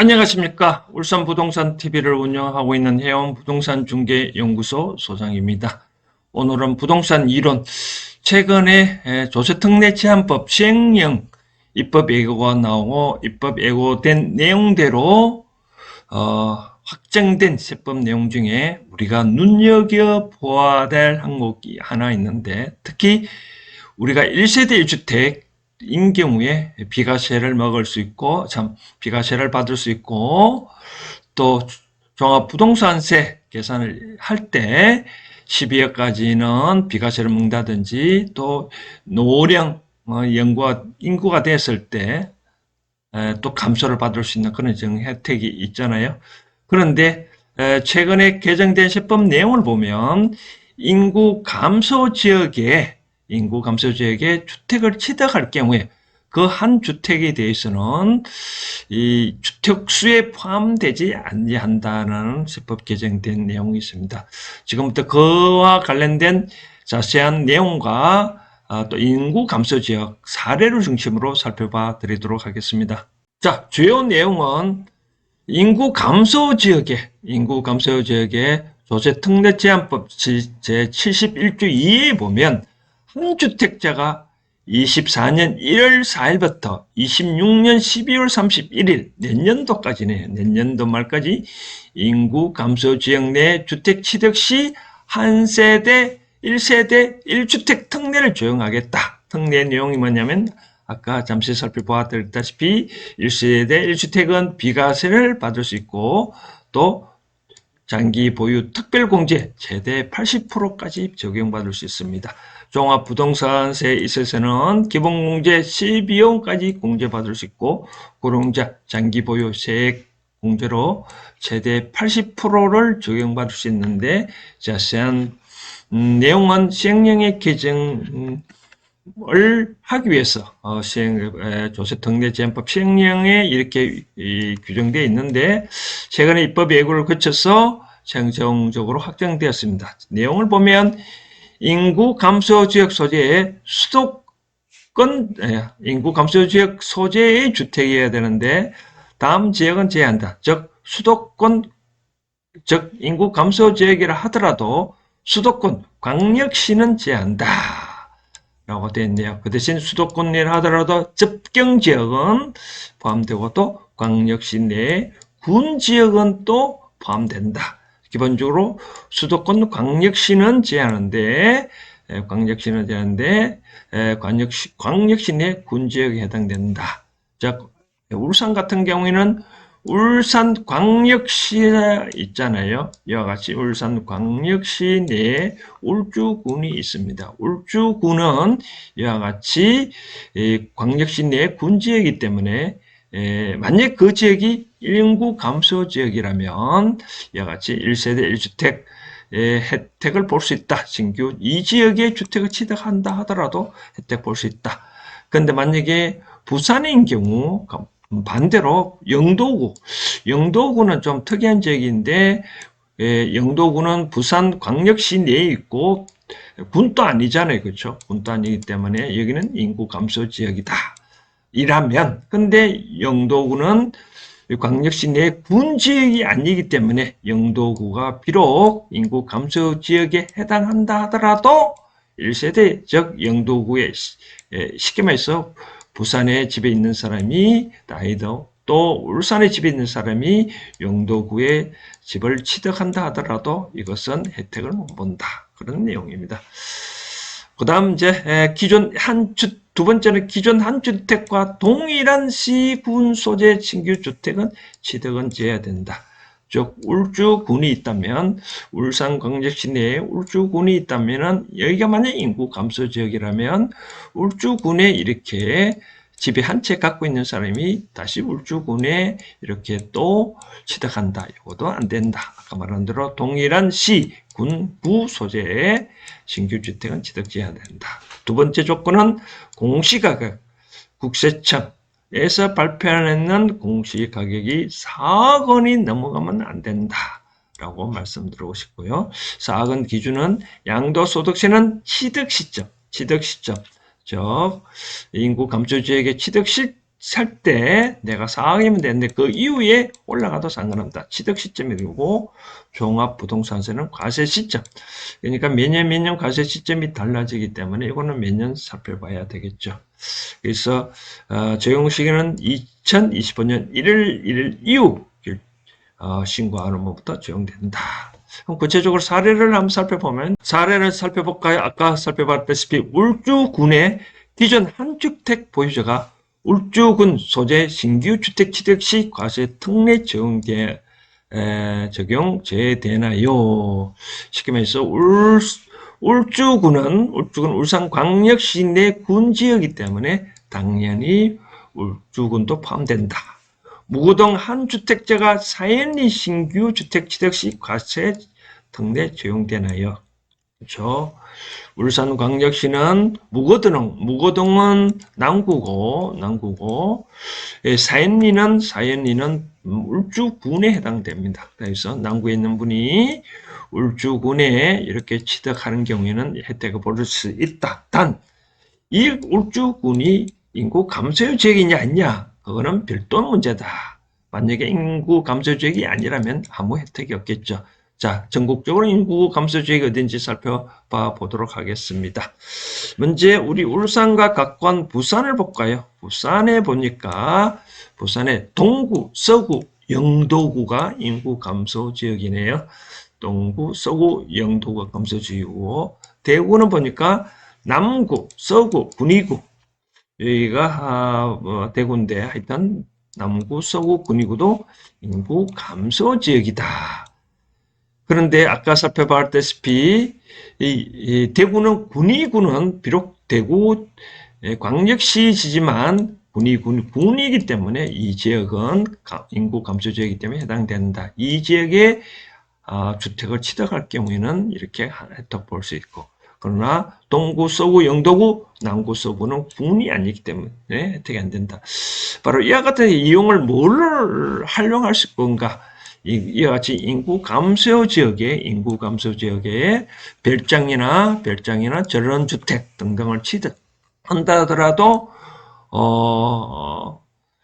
안녕하십니까. 울산 부동산 TV를 운영하고 있는 해온 부동산 중개 연구소 소장입니다. 오늘은 부동산 이론, 최근에 조세특례 제한법 시행령 입법 예고가 나오고 입법 예고된 내용대로 확정된 세법 내용 중에 우리가 눈여겨보아야 될 항목이 하나 있는데, 특히 우리가 1세대 1주택인 경우에 비과세를 먹을 수 있고, 비과세를 받을 수 있고, 또 종합부동산세 계산을 할 때 12억까지는 비과세를 먹는다든지, 또 노령 연구가 인구가 됐을 때 또 감소를 받을 수 있는 그런 혜택이 있잖아요. 그런데 최근에 개정된 세법 내용을 보면 인구 감소 지역에 주택을 취득할 경우에 그 한 주택에 대해서는 이 주택수에 포함되지 아니한다는 세법 개정된 내용이 있습니다. 지금부터 그와 관련된 자세한 내용과 또 인구 감소 지역 사례를 중심으로 살펴봐 드리도록 하겠습니다. 자, 주요 내용은 인구 감소 지역의 조세특례 제한법 제71조 2에 보면 한 주택자가 24년 1월 4일부터 26년 12월 31일 내년도까지네요. 내년도 말까지 인구 감소 지역 내 주택 취득 시 한 세대 1세대 1주택 특례를 적용하겠다. 특례 내용이 뭐냐면 아까 잠시 살펴보았다시피 1세대 1주택은 비과세를 받을 수 있고, 또 장기 보유 특별공제 최대 80%까지 적용받을 수 있습니다. 종합부동산세에 있어서는 기본공제 12억까지 공제받을 수 있고, 고령자 장기 보유 세액 공제로 최대 80%를 적용받을 수 있는데, 자세한 내용은 시행령의 개정을 하기 위해서 조세특례 제한법 시행령에 이렇게 규정되어 있는데, 최근에 입법 예고를 거쳐서 행정적으로 확정되었습니다. 내용을 보면 인구 감소 지역 소재의 인구 감소 지역 소재의 주택이어야 되는데, 다음 지역은 제한한다. 즉 인구 감소 지역이라 하더라도 수도권 광역시는 제한한다 라고 되어 있네요. 그 대신 수도권 내라 하더라도 접경 지역은 포함되고, 또 광역시 내 군 지역은 또 포함된다. 기본적으로 수도권 광역시는 제한하는데 광역시 내 군 지역에 해당된다. 자, 울산 같은 경우에는 울산광역시 있잖아요. 이와 같이 울산광역시 내에 울주군이 있습니다. 울주군은 이와 같이 광역시 내 군지역이기 때문에 만약 그 지역이 인구 감소 지역이라면 이와 같이 1세대 1주택 혜택을 볼 수 있다. 신규 이 지역에 주택을 취득한다 하더라도 혜택 볼 수 있다. 그런데 만약에 부산인 경우 반대로 영도구는 좀 특이한 지역인데, 영도구는 부산 광역시 내에 있고 군도 아니잖아요. 그렇죠? 군도 아니기 때문에 여기는 인구 감소 지역이다. 이라면, 근데 영도구는 광역시 내 군 지역이 아니기 때문에 영도구가 비록 인구 감소 지역에 해당한다 하더라도 1세대, 즉 영도구에 쉽게 말해서 부산에 집에 있는 사람이 나이도, 또 울산에 집에 있는 사람이 영도구에 집을 취득한다 하더라도 이것은 혜택을 못 본다. 그런 내용입니다. 그 다음 이제 두 번째는 기존 한 주택과 동일한 시군 소재 신규 주택은 취득은 제해야 된다. 즉 울주군이 있다면, 울산광역시 내에 울주군이 있다면, 여기가 만약 인구 감소 지역이라면 울주군에 이렇게 집에 한 채 갖고 있는 사람이 다시 울주군에 이렇게 또 취득한다. 이것도 안 된다. 아까 말한 대로 동일한 시, 군, 부 소재의 신규 주택은 취득 제해야 된다. 두 번째 조건은 공시가격, 국세청에서 발표하는 공시가격이 4억 원이 넘어가면 안 된다 라고 말씀드리고 싶고요. 4억 원 기준은 양도소득세는 취득 시점, 즉 인구 감소 지역의 취득 살 때 내가 4억이면 되는데 그 이후에 올라가도 상관없다. 취득 시점이고 종합부동산세는 과세 시점. 그러니까 매년 과세 시점이 달라지기 때문에 이거는 매년 살펴봐야 되겠죠. 그래서 적용 시기는 2025년 1월 1일 이후 신고하는 것부터 적용된다. 그럼 구체적으로 사례를 한번 살펴보면 사례를 살펴볼까요? 아까 살펴봤다시피 울주군의 기존 한주택 보유자가 울주군 소재 신규 주택 취득 시 과세 특례 적용 제되나요? 쉽게 말해서 울주군은 울산광역시 내 군지역이기 때문에 당연히 울주군도 포함된다. 무구동 한 주택자가 사연리 신규 주택 취득 시 과세 특례 적용되나요? 그렇죠. 울산광역시는 무거동은 남구고 사연리는 울주군에 해당됩니다. 그래서 남구에 있는 분이 울주군에 이렇게 취득하는 경우에는 혜택을 볼 수 있다. 단 이 울주군이 인구 감소 지역이냐 아니냐 그거는 별도 문제다. 만약에 인구 감소 지역이 아니라면 아무 혜택이 없겠죠. 자, 전국적으로 인구 감소 지역이 어딘지 살펴봐 보도록 하겠습니다. 먼저 우리 울산과 가까운 부산을 볼까요? 부산에 보니까 부산의 동구, 서구, 영도구가 인구 감소 지역이네요. 동구, 서구, 영도구가 감소 지역이고 대구는 보니까 남구, 서구, 군위구 여기가 대구인데 하여튼 남구, 서구, 군위구도 인구 감소 지역이다. 그런데 아까 살펴봤다시피 이 대구는 군위구는 비록 대구 광역시지만 군이기 때문에 이 지역은 인구 감소 지역이기 때문에 해당된다. 이 지역에 주택을 취득할 경우에는 이렇게 혜택 볼 수 있고 그러나 동구, 서구, 영도구, 남구, 서구는 군이 아니기 때문에 혜택이 안 된다. 바로 이와 같은 이용을 뭘 활용할 수 건가? 이와 같이 인구 감소 지역에 별장이나 전원주택 등등을 취득한다 하더라도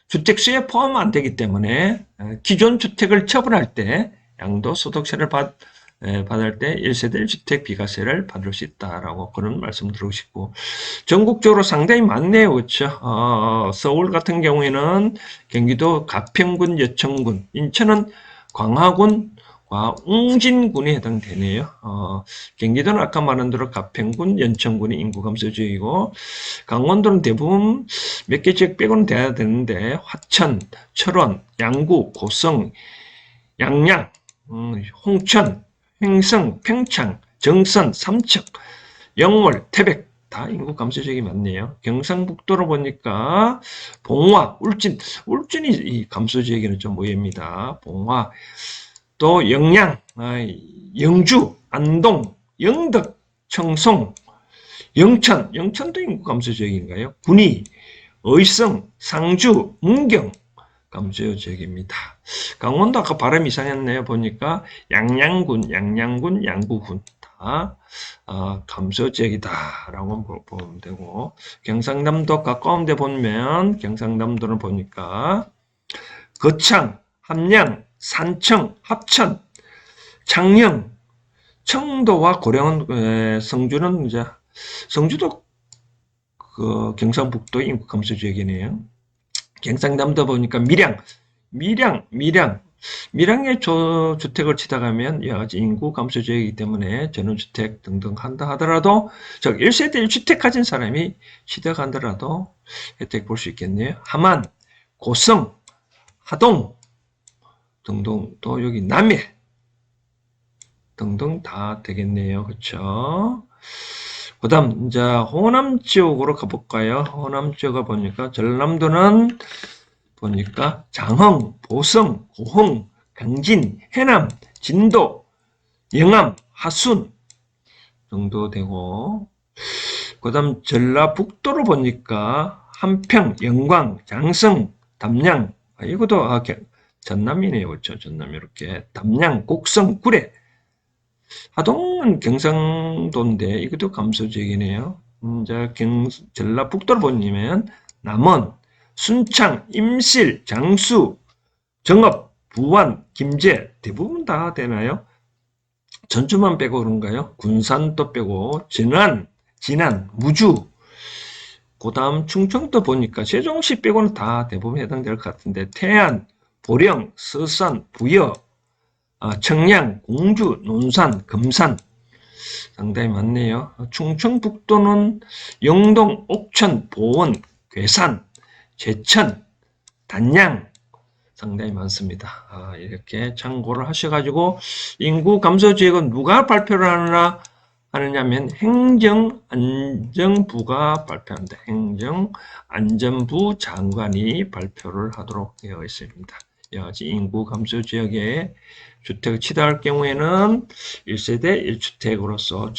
주택수에 포함 안 되기 때문에 기존 주택을 처분할 때 양도소득세를 받을 때 1세대 1주택 비과세를 받을 수 있다라고 그런 말씀 드리고 싶고 전국적으로 상당히 많네요. 그렇죠? 서울 같은 경우에는 경기도 가평군, 여천군, 인천은 광화군과 웅진군에 해당되네요. 경기도는 아까 말한 대로 가평군, 연천군이 인구 감소 지역이고 강원도는 대부분 몇 개 지역 빼고는 돼야 되는데 화천, 철원, 양구, 고성, 양양, 홍천, 횡성, 평창, 정선, 삼척, 영월, 태백 다 인구 감소 지역이 많네요. 경상북도로 보니까 봉화, 울진이 이 감소 지역에는 좀 모입니다. 봉화, 또 영양, 영주, 안동, 영덕, 청송, 영천도 인구 감소 지역인가요? 군위, 의성, 상주, 문경 감소 지역입니다. 강원도 아까 발음이 이상했네요. 보니까 양양군, 양구군 다 감소 지역이다라고 보면 되고 경상남도 가까운 데 보면 경상남도는 보니까 거창, 함양, 산청, 합천, 창녕, 청도와 고령은 성주는 이제 성주도 그 경상북도 인구 감소 지역이네요. 경상남도 보니까 밀양에 주택을 취득하면 여러 가지 인구 감소 지역이기 때문에 전원주택 등등 한다 하더라도 1세대 1주택 가진 사람이 취득한다라도 혜택 볼 수 있겠네요. 함안, 고성, 하동 등등 또 여기 남해 등등 다 되겠네요. 그렇죠? 그 다음 이제 호남 지역으로 가볼까요? 호남 지역을 보니까 전남도는 보니까 장흥, 보성, 고흥, 강진, 해남, 진도, 영암, 하순 정도 되고 그 다음 전라북도로 보니까 한평, 영광, 장성, 담양 이것도 전남이네요. 그렇죠? 전남 이렇게 담양, 곡성, 구례 하동은 경상도인데 이것도 감소 지역이네요. 이제 전라북도로 보면 남원, 순창, 임실, 장수, 정읍, 부안, 김제 대부분 다 되나요? 전주만 빼고 그런가요? 군산도 빼고 진안, 무주, 그 다음 충청도 보니까 세종시 빼고는 다 대부분 해당될 것 같은데 태안, 보령, 서산, 부여, 청량, 공주, 논산, 금산 상당히 많네요. 충청북도는 영동, 옥천, 보원, 괴산, 제천, 단양 상당히 많습니다. 이렇게 참고를 하셔가지고 인구 감소 지역은 누가 발표를 하느냐면 행정안전부가 발표합니다. 행정안전부 장관이 발표를 하도록 되어 있습니다. 인구 감소 지역에 주택을 취득할 경우에는 1세대 1주택으로서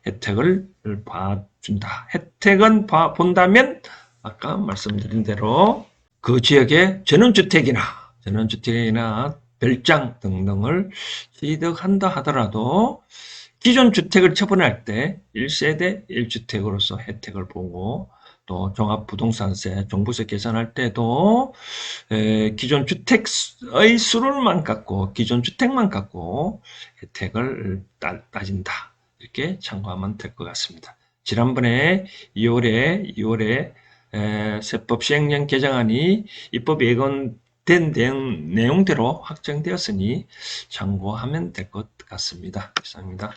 혜택을 봐준다. 혜택은 본다면 아까 말씀드린 대로 그 지역의 전원주택이나 별장 등등을 취득한다 하더라도 기존 주택을 처분할 때 1세대 1주택으로서 혜택을 보고 또 종합부동산세, 종부세 계산할 때도 기존 주택의 수를만 갖고 기존 주택만 갖고 혜택을 따진다. 이렇게 참고하면 될 것 같습니다. 지난번에 2월에 세법 시행령 개정안이 입법 예고된 내용대로 확정되었으니 참고하면 될 것 같습니다. 이상입니다.